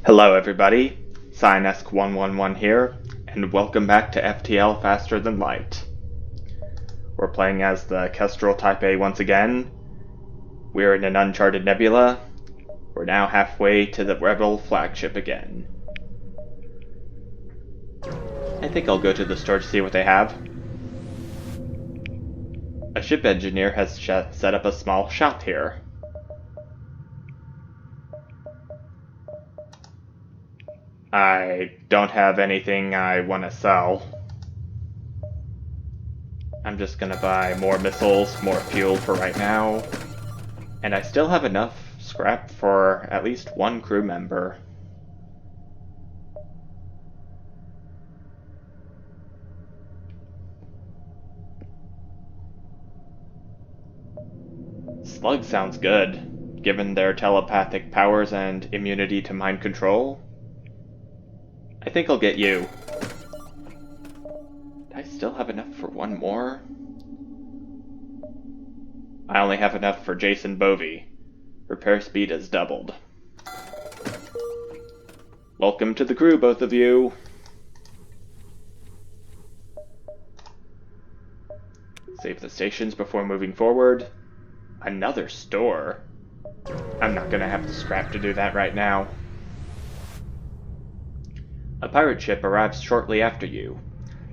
Hello everybody, sssure111 here, and welcome back to FTL Faster Than Light. We're playing as the Kestrel Type A once again. We're in an uncharted nebula. We're now halfway to the Rebel flagship again. I think I'll go to the store to see what they have. A ship engineer has set up a small shop here. I don't have anything I want to sell. I'm just gonna buy more missiles, more fuel for right now. And I still have enough scrap for at least one crew member. Slug sounds good, given their telepathic powers and immunity to mind control. I think I'll get you. Do I still have enough for one more? I only have enough for Jason Bovey. Repair speed has doubled. Welcome to the crew, both of you. Save the stations before moving forward. Another store? I'm not gonna have the scrap to do that right now. A pirate ship arrives shortly after you.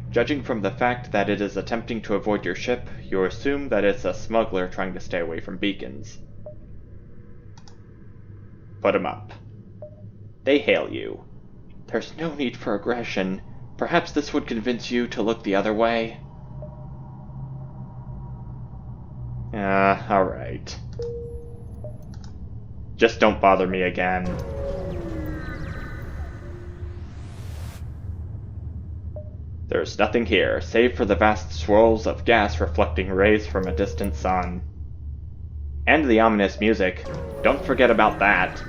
Judging from the fact that it is attempting to avoid your ship, you assume that it's a smuggler trying to stay away from beacons. Put 'em up. They hail you. There's no need for aggression. Perhaps this would convince you to look the other way. Alright. Just don't bother me again. There's nothing here, save for the vast swirls of gas reflecting rays from a distant sun. And the ominous music. Don't forget about that.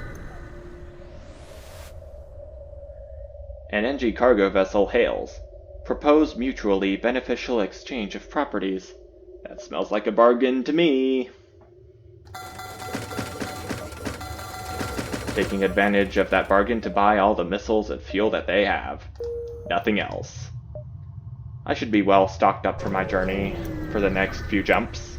An NG cargo vessel hails. Propose mutually beneficial exchange of properties. That smells like a bargain to me. Taking advantage of that bargain to buy all the missiles and fuel that they have. Nothing else. I should be well stocked up for my journey for the next few jumps.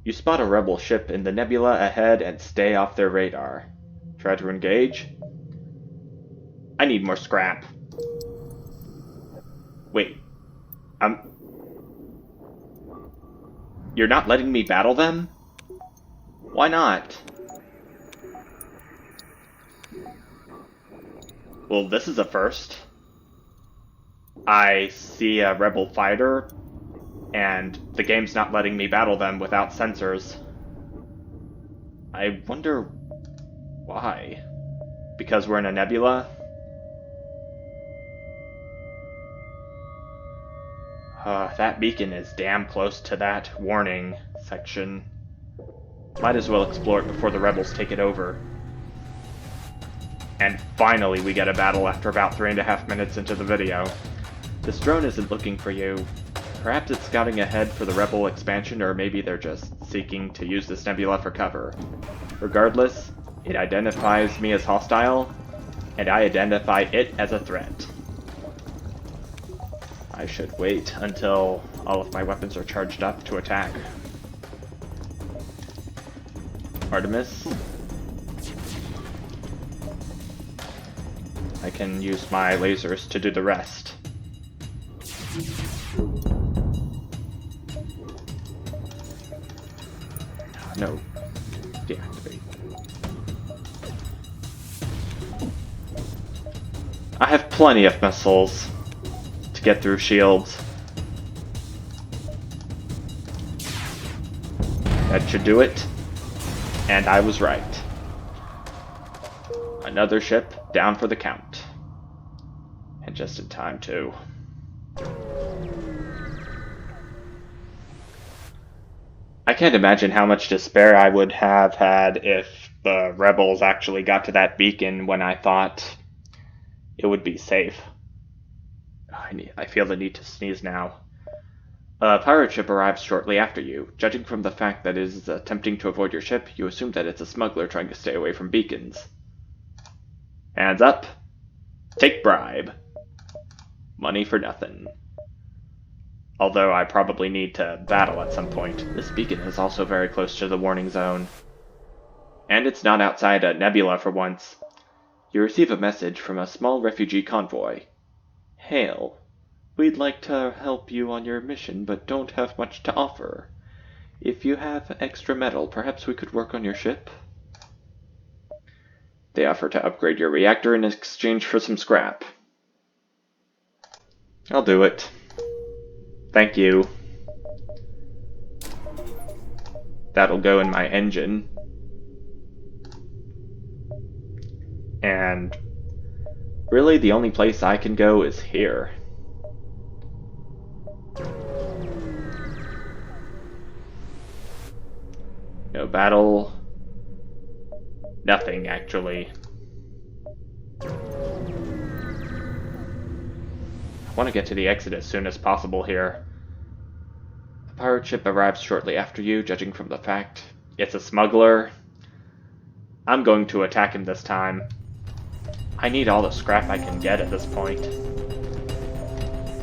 You spot a rebel ship in the nebula ahead and stay off their radar. Try to engage. I need more scrap. Wait. You're not letting me battle them? Why not? Well, this is a first. I see a rebel fighter, and the game's not letting me battle them without sensors. I wonder why. Because we're in a nebula? That beacon is damn close to that warning section. Might as well explore it before the rebels take it over. And finally we get a battle after about 3.5 minutes into the video. This drone isn't looking for you. Perhaps it's scouting ahead for the rebel expansion, or maybe they're just seeking to use this nebula for cover. Regardless, it identifies me as hostile, and I identify it as a threat. I should wait until all of my weapons are charged up to attack. Artemis. I can use my lasers to do the rest. No. Deactivate. I have plenty of missiles to get through shields. That should do it. And I was right. Another ship down for the count. And just in time, too. I can't imagine how much despair I would have had if the rebels actually got to that beacon when I thought it would be safe. I feel the need to sneeze now. A pirate ship arrives shortly after you. Judging from the fact that it is attempting to avoid your ship, you assume that it's a smuggler trying to stay away from beacons. Hands up. Take bribe. Money for nothing. Although I probably need to battle at some point. This beacon is also very close to the warning zone. And it's not outside a nebula for once. You receive a message from a small refugee convoy. Hail. We'd like to help you on your mission, but don't have much to offer. If you have extra metal, perhaps we could work on your ship? They offer to upgrade your reactor in exchange for some scrap. I'll do it. Thank you. That'll go in my engine. And really the only place I can go is here. No battle. Nothing, actually. I want to get to the exit as soon as possible here. A pirate ship arrives shortly after you, judging from the fact it's a smuggler. I'm going to attack him this time. I need all the scrap I can get at this point.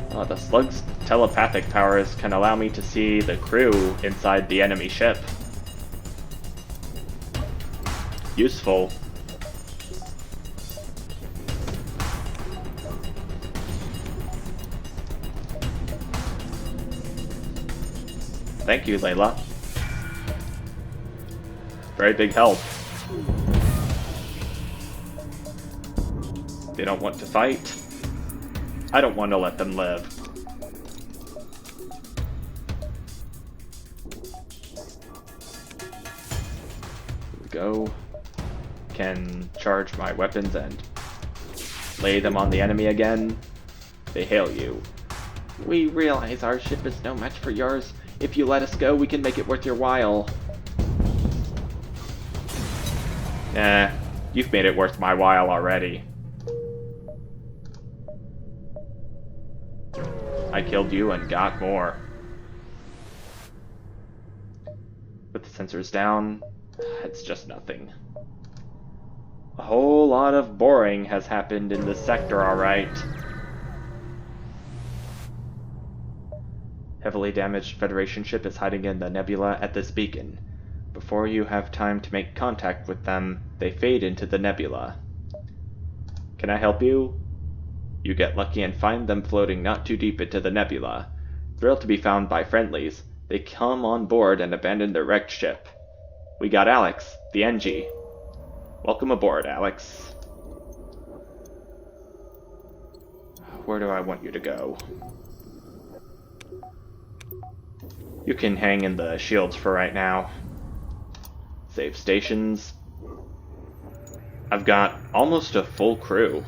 The Slug's telepathic powers can allow me to see the crew inside the enemy ship. Useful. Thank you, Layla. Very big help. They don't want to fight. I don't want to let them live. Here we go. Can charge my weapons and lay them on the enemy again. They hail you. We realize our ship is no match for yours. If you let us go, we can make it worth your while. Nah, you've made it worth my while already. I killed you and got more. With the sensors down, it's just nothing. A whole lot of boring has happened in this sector, alright. Heavily damaged Federation ship is hiding in the nebula at this beacon. Before you have time to make contact with them, they fade into the nebula. Can I help you? You get lucky and find them floating not too deep into the nebula. Thrilled to be found by friendlies, they come on board and abandon their wrecked ship. We got Alex, the NG. Welcome aboard, Alex. Where do I want you to go? You can hang in the shields for right now. Save stations. I've got almost a full crew.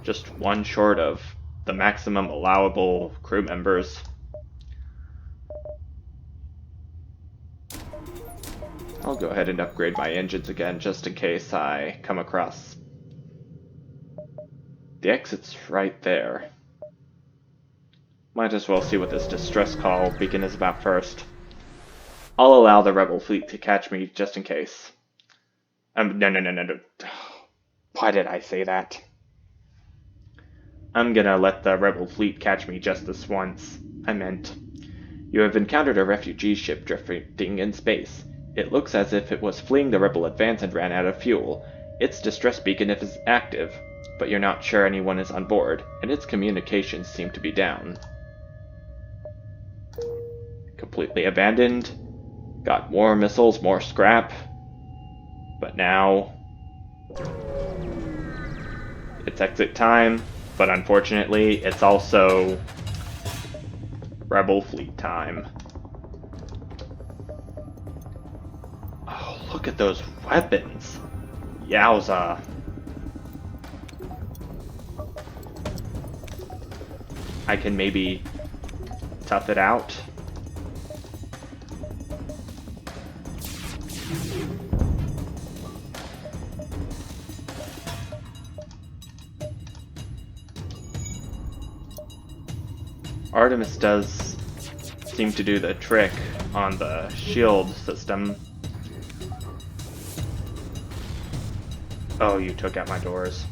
Just one short of the maximum allowable crew members. I'll go ahead and upgrade my engines again just in case I come across. The exit's right there. Might as well see what this distress call beacon is about first. I'll allow the rebel fleet to catch me just in case. No. Why did I say that? I'm gonna let the rebel fleet catch me just this once. I meant, you have encountered a refugee ship drifting in space. It looks as if it was fleeing the rebel advance and ran out of fuel. Its distress beacon is active, but you're not sure anyone is on board, and its communications seem to be down. Completely abandoned. Got more missiles, more scrap. But now it's exit time, but unfortunately it's also rebel fleet time. Oh, look at those weapons. Yowza. I can maybe tough it out. Artemis does seem to do the trick on the shield system. Oh, you took out my doors.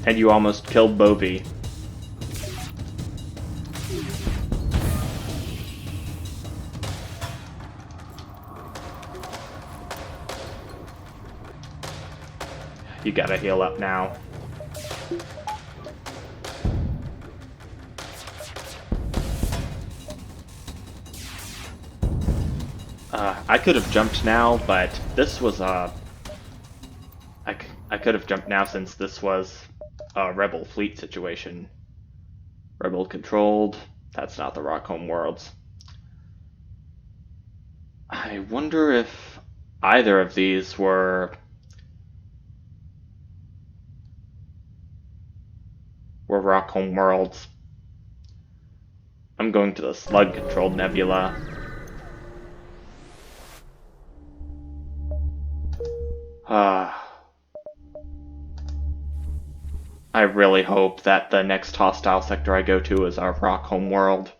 And you almost killed Bovie. You gotta heal up now. I could have jumped now, but this was I could have jumped now since this was a Rebel fleet situation. Rebel controlled. That's not the Rock Home Worlds. I wonder if either of these were Rock Home Worlds. I'm going to the Slug controlled nebula. I really hope that the next hostile sector I go to is our Rock Home World.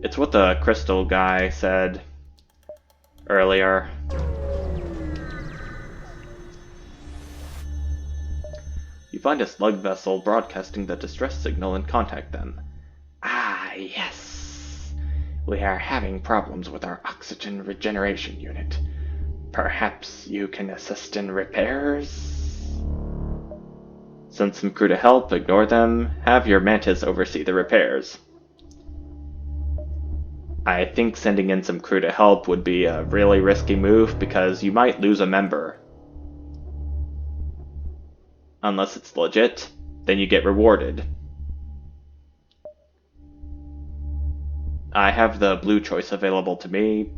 It's what the Crystal guy said earlier. You find a Slug vessel broadcasting the distress signal and contact them. Ah, yes. We are having problems with our oxygen regeneration unit. Perhaps you can assist in repairs? Send some crew to help, ignore them, have your Mantis oversee the repairs. I think sending in some crew to help would be a really risky move because you might lose a member. Unless it's legit, then you get rewarded. I have the blue choice available to me.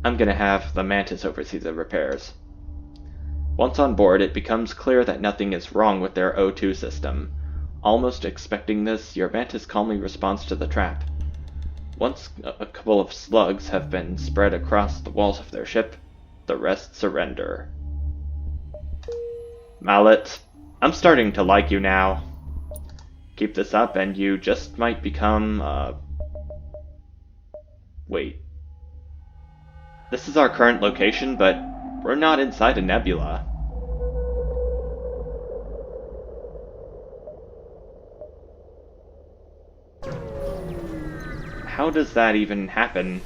I'm gonna have the Mantis oversee the repairs. Once on board, it becomes clear that nothing is wrong with their O2 system. Almost expecting this, your Mantis calmly responds to the trap. Once a couple of slugs have been spread across the walls of their ship, the rest surrender. Mallet, I'm starting to like you now. Keep this up and you just might become, Wait. This is our current location, but we're not inside a nebula. How does that even happen?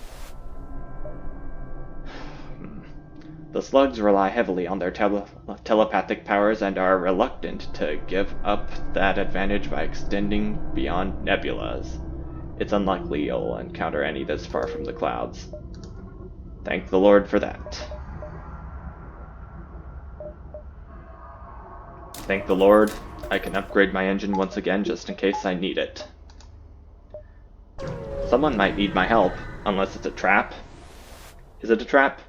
The slugs rely heavily on their telepathic powers and are reluctant to give up that advantage by extending beyond nebulas. It's unlikely you'll encounter any this far from the clouds. Thank the Lord for that. Thank the Lord, I can upgrade my engine once again just in case I need it. Someone might need my help, unless it's a trap. Is it a trap?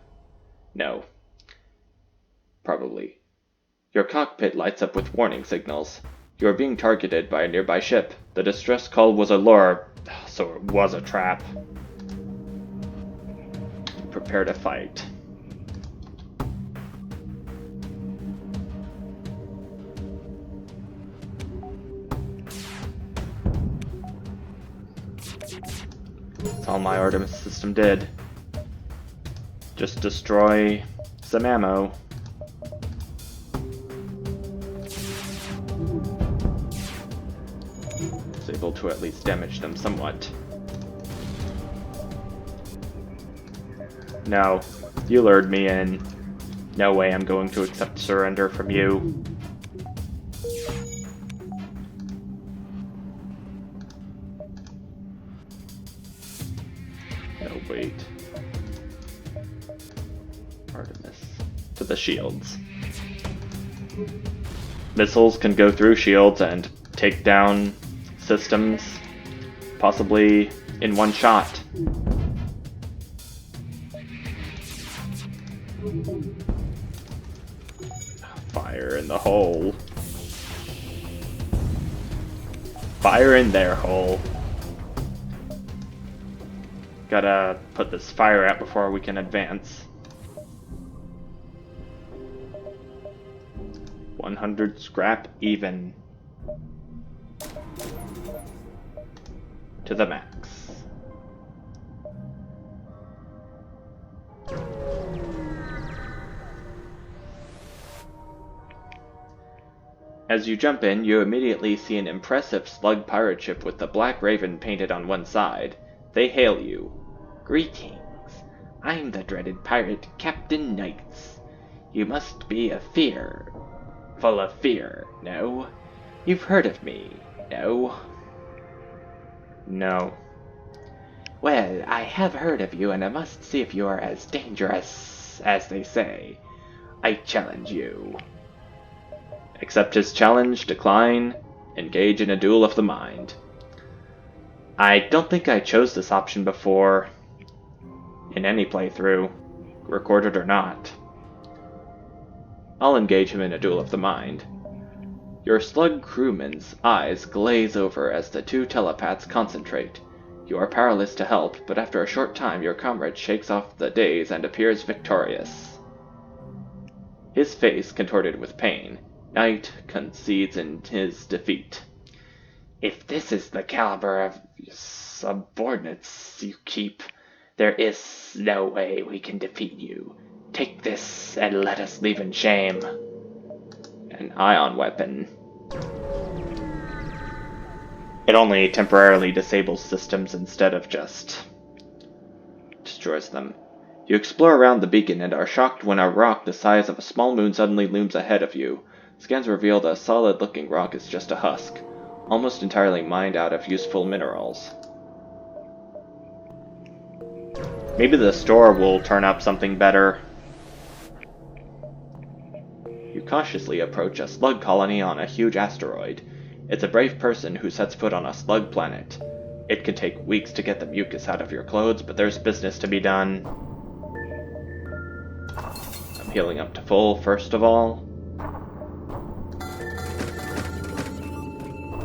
No. Probably. Your cockpit lights up with warning signals. You are being targeted by a nearby ship. The distress call was a lure, so it was a trap. Prepare to fight. That's all my Artemis system did. Just destroy some ammo. Was able to at least damage them somewhat. No, you lured me in. No way I'm going to accept surrender from you. No, wait. Artemis. To the shields. Missiles can go through shields and take down systems, possibly in one shot. Fire in the hole. Fire in their hole. Gotta put this fire out before we can advance. 100 scrap even. To the max. As you jump in, you immediately see an impressive Slug pirate ship with the Black Raven painted on one side. They hail you. "Greetings. I'm the dreaded pirate Captain Knights. You must be full of fear, no? You've heard of me, no?" "No." "Well, I have heard of you, and I must see if you are as dangerous as they say. I challenge you." Accept his challenge, decline, engage in a duel of the mind. I don't think I chose this option before in any playthrough, recorded or not. I'll engage him in a duel of the mind. Your Slug crewman's eyes glaze over as the two telepaths concentrate. You are powerless to help, but after a short time your comrade shakes off the daze and appears victorious. His face contorted with pain, Knight concedes in his defeat. "If this is the caliber of subordinates you keep, there is no way we can defeat you. Take this and let us leave in shame." An ion weapon. It only temporarily disables systems instead of just destroys them. You explore around the beacon and are shocked when a rock the size of a small moon suddenly looms ahead of you. Scans reveal the solid-looking rock is just a husk, almost entirely mined out of useful minerals. Maybe the store will turn up something better. You cautiously approach a slug colony on a huge asteroid. It's a brave person who sets foot on a slug planet. It can take weeks to get the mucus out of your clothes, but there's business to be done. I'm healing up to full, first of all.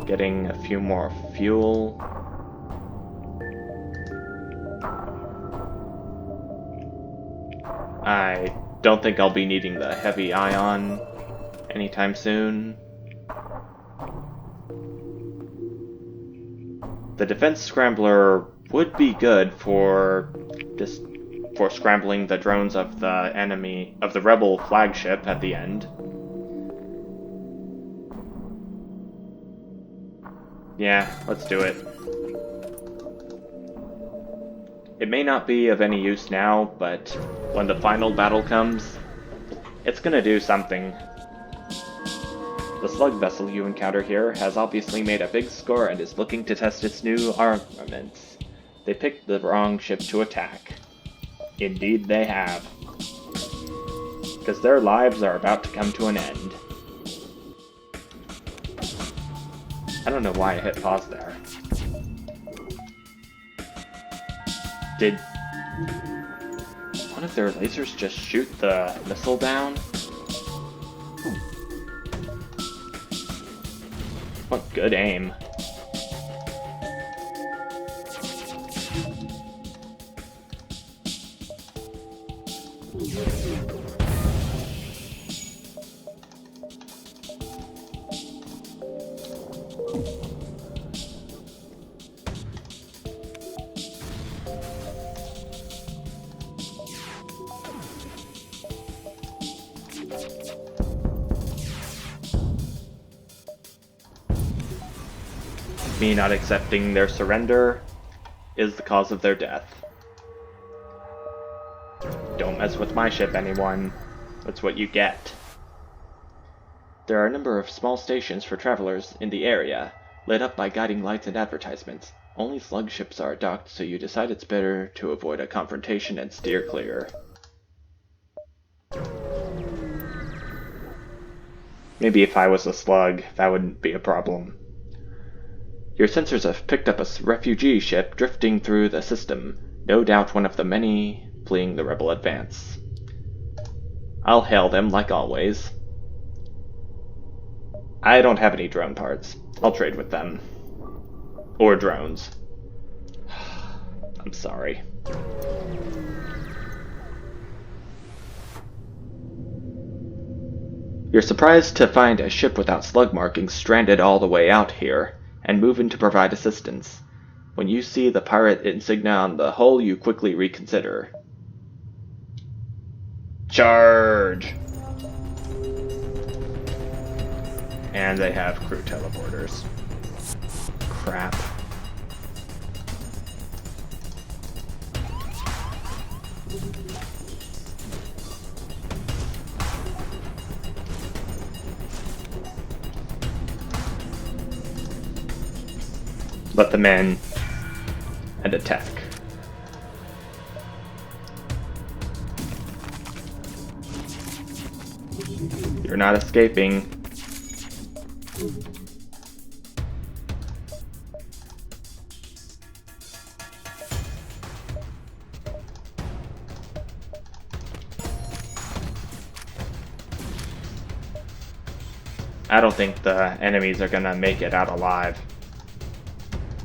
Getting a few more fuel. I don't think I'll be needing the heavy ion anytime soon. The defense scrambler would be good for scrambling the drones of the enemy, of the rebel flagship at the end. Yeah, let's do it. It may not be of any use now, but when the final battle comes, it's gonna do something. The slug vessel you encounter here has obviously made a big score and is looking to test its new armaments. They picked the wrong ship to attack. Indeed they have. Because their lives are about to come to an end. I don't know why I hit pause there. Did one of their lasers just shoot the missile down? What good aim. Me not accepting their surrender is the cause of their death. Don't mess with my ship, anyone. That's what you get. There are a number of small stations for travelers in the area, lit up by guiding lights and advertisements. Only slug ships are docked, so you decide it's better to avoid a confrontation and steer clear. Maybe if I was a slug, that wouldn't be a problem. Your sensors have picked up a refugee ship drifting through the system, no doubt one of the many fleeing the rebel advance. I'll hail them like always. I don't have any drone parts. I'll trade with them. Or drones. I'm sorry. You're surprised to find a ship without slug markings stranded all the way out here, and move in to provide assistance. When you see the pirate insignia on the hull, you quickly reconsider. Charge! And they have crew teleporters. Crap. Let them in and attack. You're not escaping. I don't think the enemies are gonna make it out alive.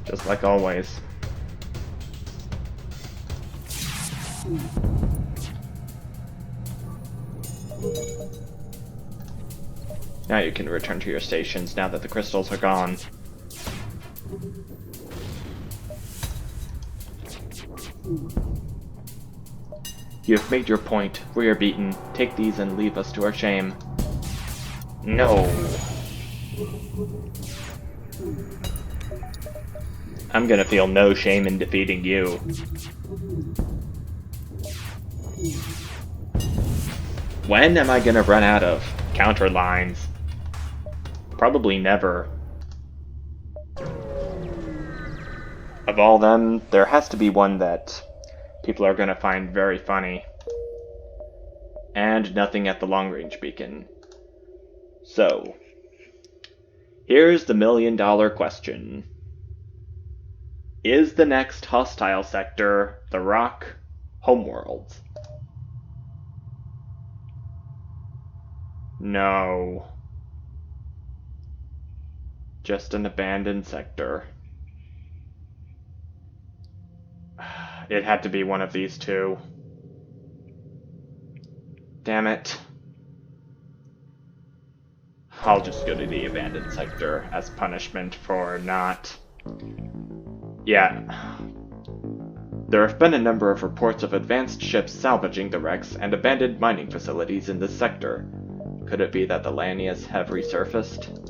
Just like always. Now you can return to your stations now that the crystals are gone. You have made your point. We are beaten. Take these and leave us to our shame. No. I'm gonna feel no shame in defeating you. When am I gonna run out of counter lines? Probably never. Of all them, there has to be one that people are gonna find very funny. And nothing at the long-range beacon. So, here's the million-dollar question. Is the next hostile sector the Rock Homeworlds? No. Just an abandoned sector. It had to be one of these two. Damn it. I'll just go to the abandoned sector as punishment for not... Yeah. There have been a number of reports of advanced ships salvaging the wrecks and abandoned mining facilities in this sector. Could it be that the Lanius have resurfaced?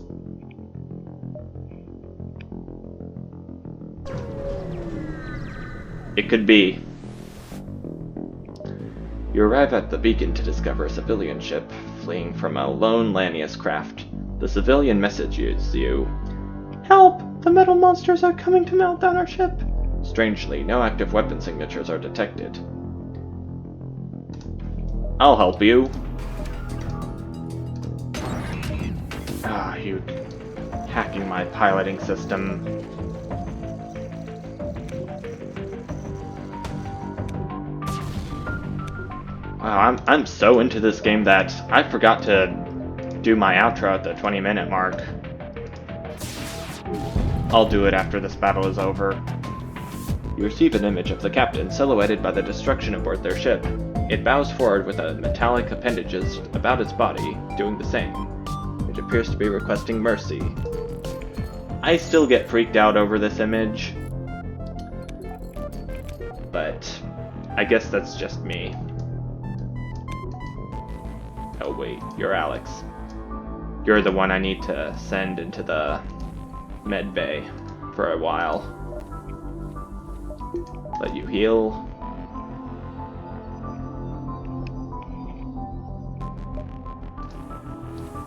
It could be. You arrive at the beacon to discover a civilian ship fleeing from a lone Lanius craft. The civilian messages you, "Help! The metal monsters are coming to melt down our ship!" Strangely, no active weapon signatures are detected. I'll help you. Ah, you hacking my piloting system. Wow, I'm so into this game that I forgot to do my outro at the 20-minute mark. I'll do it after this battle is over. You receive an image of the captain silhouetted by the destruction aboard their ship. It bows forward with a metallic appendages about its body, doing the same. It appears to be requesting mercy. I still get freaked out over this image, but I guess that's just me. Oh wait, you're Alex. You're the one I need to send into the med bay for a while. Let you heal.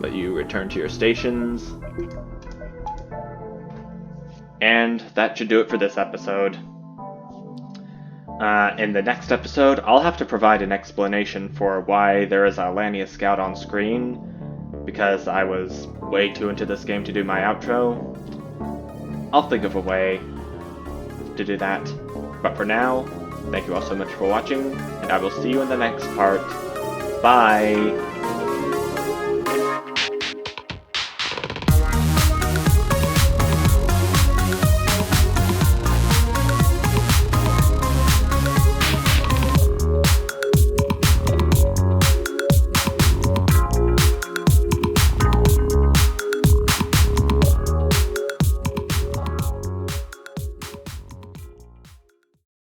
Let you return to your stations. And that should do it for this episode. In the next episode, I'll have to provide an explanation for why there is a Lanius scout on screen, because I was way too into this game to do my outro. I'll think of a way to do that. But for now, thank you all so much for watching, and I will see you in the next part. Bye!